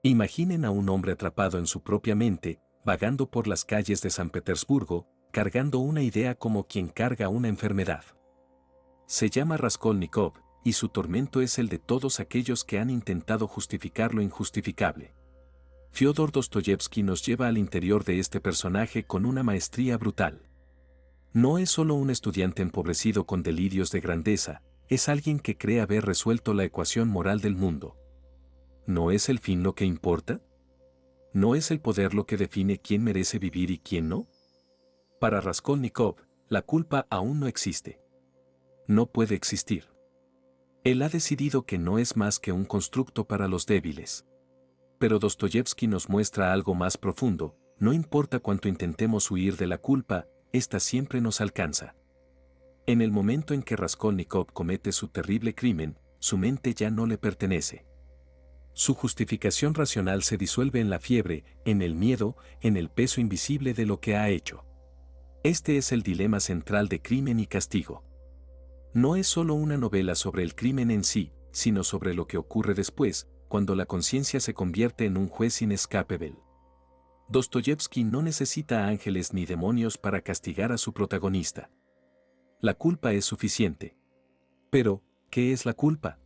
Imaginen a un hombre atrapado en su propia mente, vagando por las calles de San Petersburgo, cargando una idea como quien carga una enfermedad. Se llama Raskolnikov, y su tormento es el de todos aquellos que han intentado justificar lo injustificable. Fyodor Dostoyevsky nos lleva al interior de este personaje con una maestría brutal. No es solo un estudiante empobrecido con delirios de grandeza, es alguien que cree haber resuelto la ecuación moral del mundo. ¿No es el fin lo que importa? ¿No es el poder lo que define quién merece vivir y quién no? Para Raskolnikov, la culpa aún no existe. No puede existir. Él ha decidido que no es más que un constructo para los débiles. Pero Dostoyevsky nos muestra algo más profundo: no importa cuánto intentemos huir de la culpa, ésta siempre nos alcanza. En el momento en que Raskolnikov comete su terrible crimen, su mente ya no le pertenece. Su justificación racional se disuelve en la fiebre, en el miedo, en el peso invisible de lo que ha hecho. Este es el dilema central de Crimen y Castigo. No es solo una novela sobre el crimen en sí, sino sobre lo que ocurre después, cuando la conciencia se convierte en un juez inescapable. Dostoyevsky no necesita ángeles ni demonios para castigar a su protagonista. La culpa es suficiente. Pero, ¿qué es la culpa?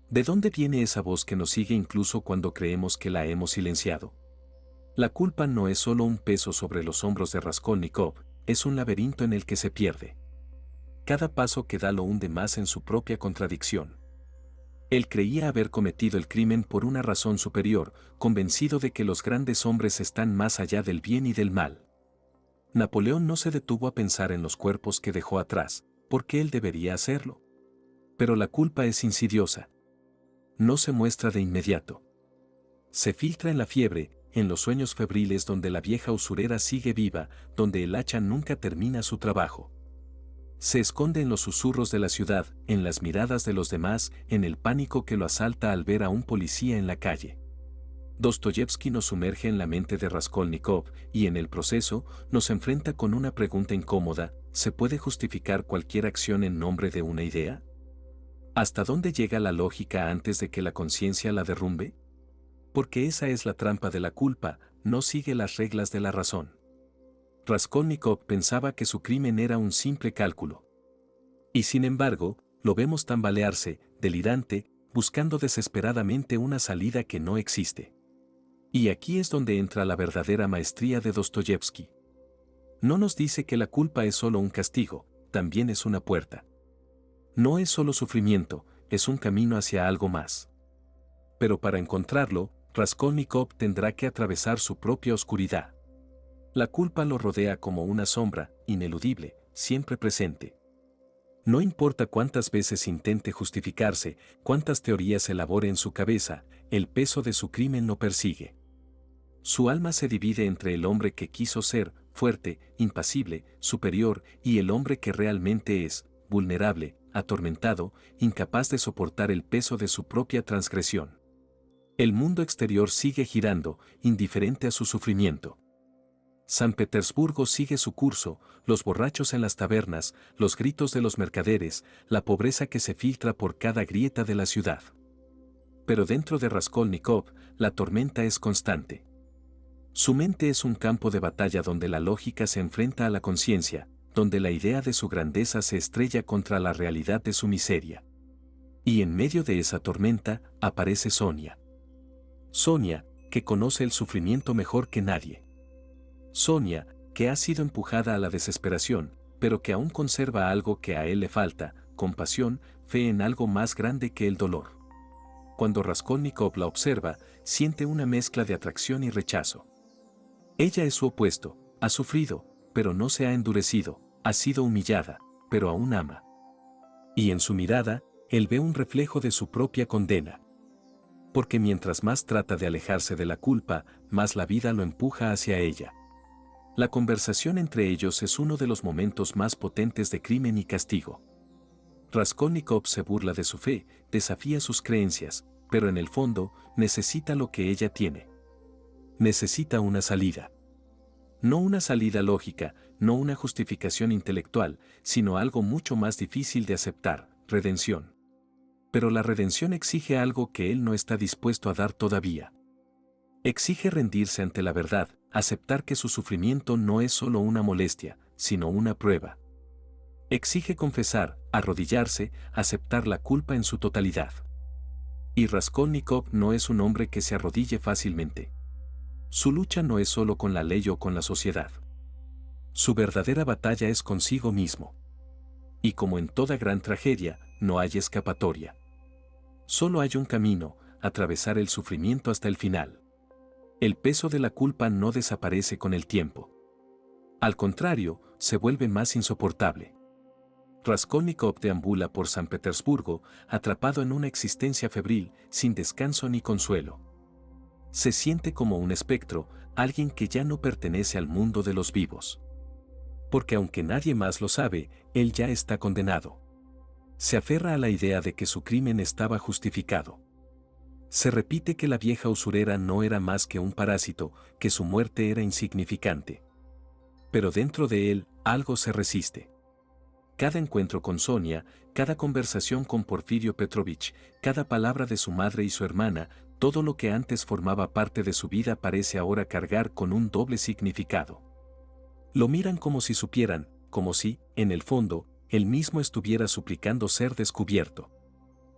¿De dónde viene esa voz que nos sigue incluso cuando creemos que la hemos silenciado? La culpa no es solo un peso sobre los hombros de Raskolnikov, es un laberinto en el que se pierde. Cada paso que da lo hunde más en su propia contradicción. Él creía haber cometido el crimen por una razón superior, convencido de que los grandes hombres están más allá del bien y del mal. Napoleón no se detuvo a pensar en los cuerpos que dejó atrás, porque él debería hacerlo. Pero la culpa es insidiosa. No se muestra de inmediato. Se filtra en la fiebre, en los sueños febriles donde la vieja usurera sigue viva, donde el hacha nunca termina su trabajo. Se esconde en los susurros de la ciudad, en las miradas de los demás, en el pánico que lo asalta al ver a un policía en la calle. Dostoyevsky nos sumerge en la mente de Raskolnikov y en el proceso nos enfrenta con una pregunta incómoda: ¿se puede justificar cualquier acción en nombre de una idea? ¿Hasta dónde llega la lógica antes de que la conciencia la derrumbe? Porque esa es la trampa de la culpa, no sigue las reglas de la razón. Raskolnikov pensaba que su crimen era un simple cálculo. Y sin embargo, lo vemos tambalearse, delirante, buscando desesperadamente una salida que no existe. Y aquí es donde entra la verdadera maestría de Dostoyevsky. No nos dice que la culpa es solo un castigo, también es una puerta. No es solo sufrimiento, es un camino hacia algo más. Pero para encontrarlo, Raskolnikov tendrá que atravesar su propia oscuridad. La culpa lo rodea como una sombra, ineludible, siempre presente. No importa cuántas veces intente justificarse, cuántas teorías elabore en su cabeza, el peso de su crimen lo persigue. Su alma se divide entre el hombre que quiso ser, fuerte, impasible, superior, y el hombre que realmente es, vulnerable, atormentado, incapaz de soportar el peso de su propia transgresión. El mundo exterior sigue girando, indiferente a su sufrimiento. San Petersburgo sigue su curso, los borrachos en las tabernas, los gritos de los mercaderes, la pobreza que se filtra por cada grieta de la ciudad. Pero dentro de Raskolnikov, la tormenta es constante. Su mente es un campo de batalla donde la lógica se enfrenta a la conciencia, donde la idea de su grandeza se estrella contra la realidad de su miseria. Y en medio de esa tormenta, aparece Sonia. Sonia, que conoce el sufrimiento mejor que nadie. Sonia, que ha sido empujada a la desesperación, pero que aún conserva algo que a él le falta: compasión, fe en algo más grande que el dolor. Cuando Raskolnikov la observa, siente una mezcla de atracción y rechazo. Ella es su opuesto, ha sufrido, pero no se ha endurecido, ha sido humillada, pero aún ama. Y en su mirada, él ve un reflejo de su propia condena. Porque mientras más trata de alejarse de la culpa, más la vida lo empuja hacia ella. La conversación entre ellos es uno de los momentos más potentes de Crimen y Castigo. Raskolnikov se burla de su fe, desafía sus creencias, pero en el fondo, necesita lo que ella tiene. Necesita una salida. No una salida lógica, no una justificación intelectual, sino algo mucho más difícil de aceptar: redención. Pero la redención exige algo que él no está dispuesto a dar todavía. Exige rendirse ante la verdad, aceptar que su sufrimiento no es solo una molestia, sino una prueba. Exige confesar, arrodillarse, aceptar la culpa en su totalidad. Y Raskolnikov no es un hombre que se arrodille fácilmente. Su lucha no es solo con la ley o con la sociedad. Su verdadera batalla es consigo mismo. Y como en toda gran tragedia, no hay escapatoria. Solo hay un camino, atravesar el sufrimiento hasta el final. El peso de la culpa no desaparece con el tiempo. Al contrario, se vuelve más insoportable. Raskolnikov deambula por San Petersburgo, atrapado en una existencia febril, sin descanso ni consuelo. Se siente como un espectro, alguien que ya no pertenece al mundo de los vivos. Porque aunque nadie más lo sabe, él ya está condenado. Se aferra a la idea de que su crimen estaba justificado. Se repite que la vieja usurera no era más que un parásito, que su muerte era insignificante. Pero dentro de él, algo se resiste. Cada encuentro con Sonia, cada conversación con Porfirio Petrovich, cada palabra de su madre y su hermana, todo lo que antes formaba parte de su vida parece ahora cargar con un doble significado. Lo miran como si supieran, como si, en el fondo, él mismo estuviera suplicando ser descubierto.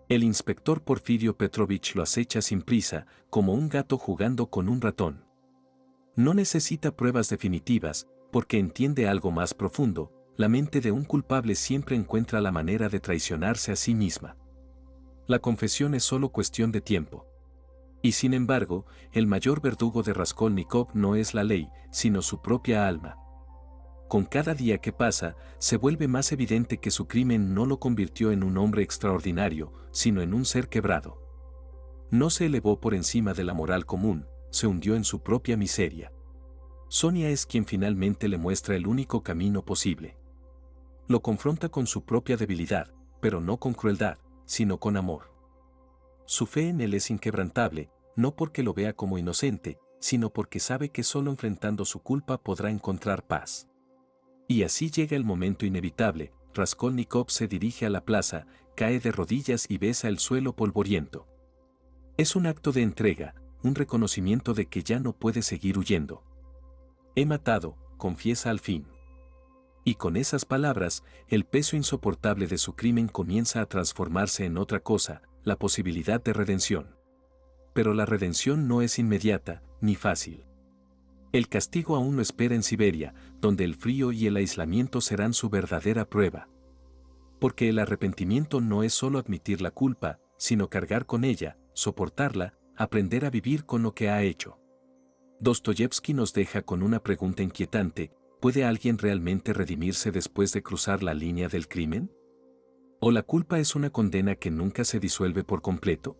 El inspector Porfirio Petrovich lo acecha sin prisa, como un gato jugando con un ratón. No necesita pruebas definitivas, porque entiende algo más profundo. La mente de un culpable siempre encuentra la manera de traicionarse a sí misma. La confesión es solo cuestión de tiempo. Y sin embargo, el mayor verdugo de Raskolnikov no es la ley, sino su propia alma. Con cada día que pasa, se vuelve más evidente que su crimen no lo convirtió en un hombre extraordinario, sino en un ser quebrado. No se elevó por encima de la moral común, se hundió en su propia miseria. Sonia es quien finalmente le muestra el único camino posible. Lo confronta con su propia debilidad, pero no con crueldad, sino con amor. Su fe en él es inquebrantable, no porque lo vea como inocente, sino porque sabe que solo enfrentando su culpa podrá encontrar paz. Y así llega el momento inevitable. Raskolnikov se dirige a la plaza, cae de rodillas y besa el suelo polvoriento. Es un acto de entrega, un reconocimiento de que ya no puede seguir huyendo. He matado, confiesa al fin. Y con esas palabras, el peso insoportable de su crimen comienza a transformarse en otra cosa, la posibilidad de redención. Pero la redención no es inmediata, ni fácil. El castigo aún lo espera en Siberia, donde el frío y el aislamiento serán su verdadera prueba. Porque el arrepentimiento no es solo admitir la culpa, sino cargar con ella, soportarla, aprender a vivir con lo que ha hecho. Dostoyevski nos deja con una pregunta inquietante: ¿puede alguien realmente redimirse después de cruzar la línea del crimen? ¿O la culpa es una condena que nunca se disuelve por completo?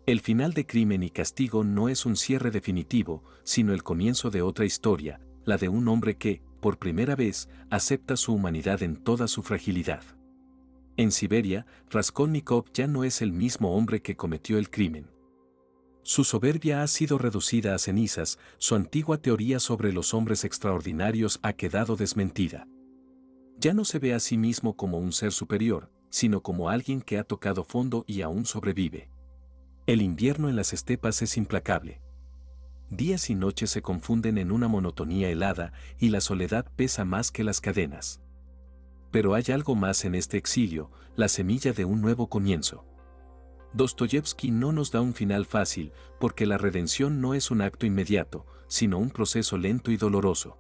El final de Crimen y Castigo no es un cierre definitivo, sino el comienzo de otra historia, la de un hombre que, por primera vez, acepta su humanidad en toda su fragilidad. En Siberia, Raskolnikov ya no es el mismo hombre que cometió el crimen. Su soberbia ha sido reducida a cenizas, su antigua teoría sobre los hombres extraordinarios ha quedado desmentida. Ya no se ve a sí mismo como un ser superior, sino como alguien que ha tocado fondo y aún sobrevive. El invierno en las estepas es implacable. Días y noches se confunden en una monotonía helada y la soledad pesa más que las cadenas. Pero hay algo más en este exilio, la semilla de un nuevo comienzo. Dostoyevski no nos da un final fácil, porque la redención no es un acto inmediato, sino un proceso lento y doloroso.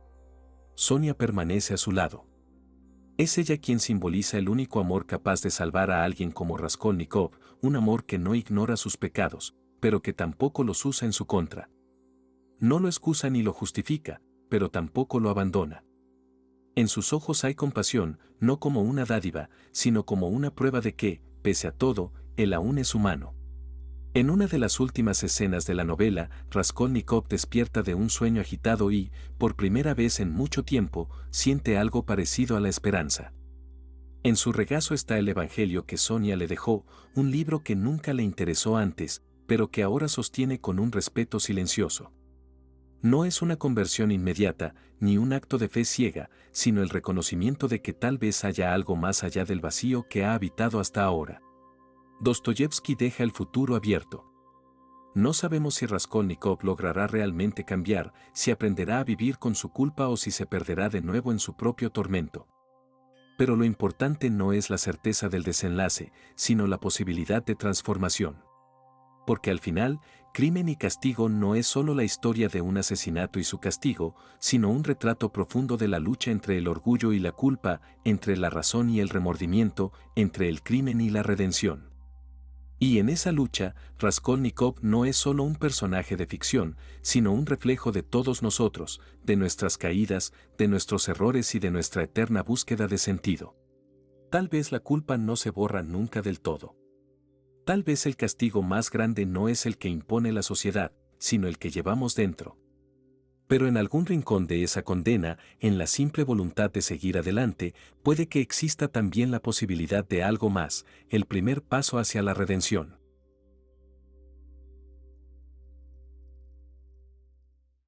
Sonia permanece a su lado. Es ella quien simboliza el único amor capaz de salvar a alguien como Raskolnikov, un amor que no ignora sus pecados, pero que tampoco los usa en su contra. No lo excusa ni lo justifica, pero tampoco lo abandona. En sus ojos hay compasión, no como una dádiva, sino como una prueba de que, pese a todo, él aún es humano. En una de las últimas escenas de la novela, Raskolnikov despierta de un sueño agitado y, por primera vez en mucho tiempo, siente algo parecido a la esperanza. En su regazo está el Evangelio que Sonia le dejó, un libro que nunca le interesó antes, pero que ahora sostiene con un respeto silencioso. No es una conversión inmediata, ni un acto de fe ciega, sino el reconocimiento de que tal vez haya algo más allá del vacío que ha habitado hasta ahora. Dostoyevski deja el futuro abierto. No sabemos si Raskolnikov logrará realmente cambiar, si aprenderá a vivir con su culpa o si se perderá de nuevo en su propio tormento. Pero lo importante no es la certeza del desenlace, sino la posibilidad de transformación. Porque al final, Crimen y Castigo no es solo la historia de un asesinato y su castigo, sino un retrato profundo de la lucha entre el orgullo y la culpa, entre la razón y el remordimiento, entre el crimen y la redención. Y en esa lucha, Raskolnikov no es solo un personaje de ficción, sino un reflejo de todos nosotros, de nuestras caídas, de nuestros errores y de nuestra eterna búsqueda de sentido. Tal vez la culpa no se borra nunca del todo. Tal vez el castigo más grande no es el que impone la sociedad, sino el que llevamos dentro. Pero en algún rincón de esa condena, en la simple voluntad de seguir adelante, puede que exista también la posibilidad de algo más, el primer paso hacia la redención.